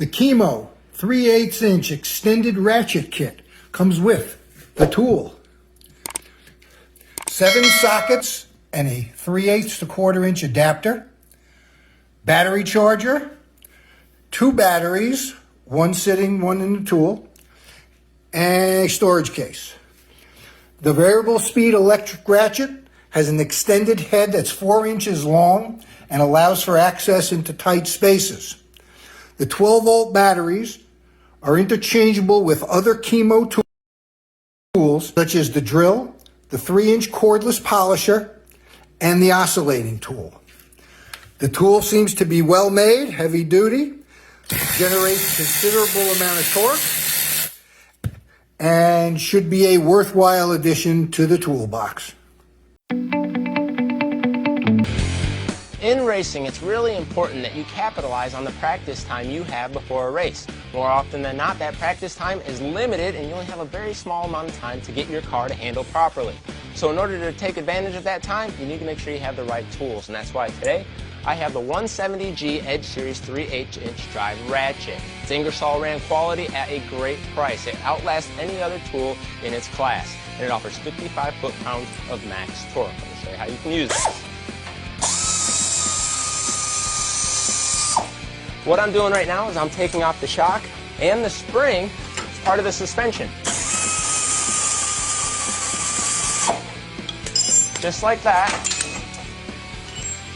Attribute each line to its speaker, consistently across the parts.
Speaker 1: The Chemo 3/8" extended ratchet kit comes with the tool, 7 sockets and a 3/8 to 1/4" adapter, battery charger, 2 batteries, one sitting, one in the tool, and a storage case. The variable speed electric ratchet has an extended head that's 4 inches long and allows for access into tight spaces. The 12-volt batteries are interchangeable with other Chemo tools such as the drill, the 3-inch cordless polisher, and the oscillating tool. The tool seems to be well made, heavy duty, generates considerable amount of torque, and should be a worthwhile addition to the toolbox.
Speaker 2: In racing, it's really important that you capitalize on the practice time you have before a race. More often than not, that practice time is limited and you only have a very small amount of time to get your car to handle properly. So in order to take advantage of that time, you need to make sure you have the right tools, and that's why today I have the 170G Edge Series 3/8" drive ratchet. It's Ingersoll Rand quality at a great price. It outlasts any other tool in its class, and it offers 55 foot-pounds of max torque. Let me show you how you can use it. What I'm doing right now is I'm taking off the shock and the spring as part of the suspension. Just like that.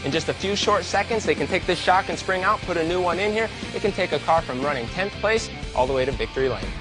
Speaker 2: In just a few short seconds, they can take this shock and spring out, put a new one in here. It can take a car from running 10th place all the way to victory lane.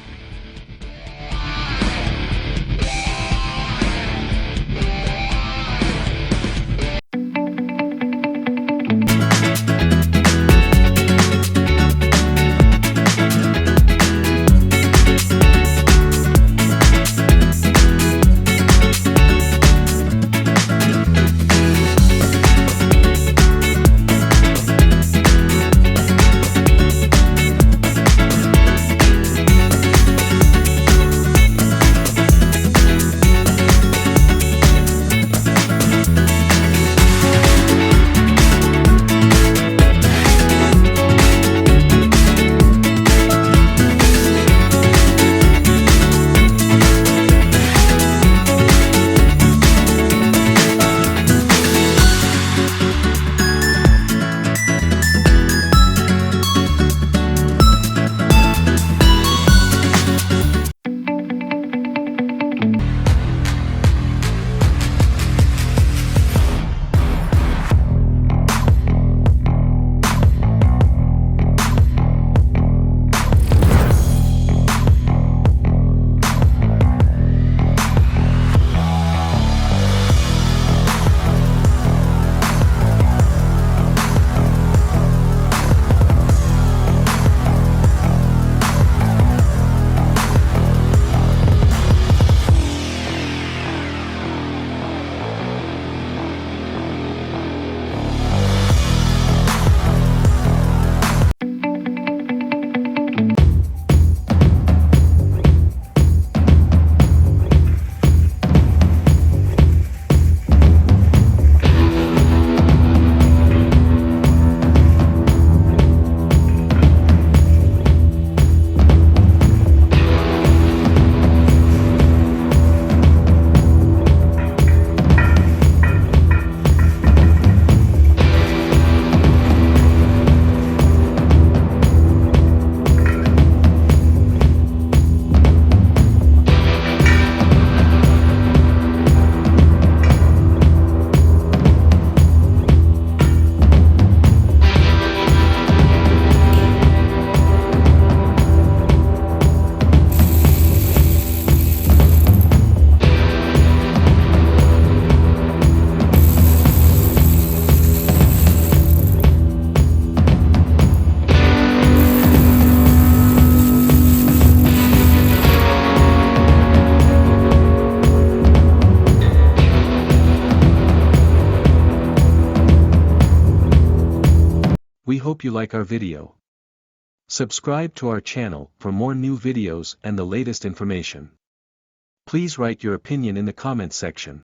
Speaker 3: We hope you like our video. Subscribe to our channel for more new videos and the latest information. Please write your opinion in the comments section.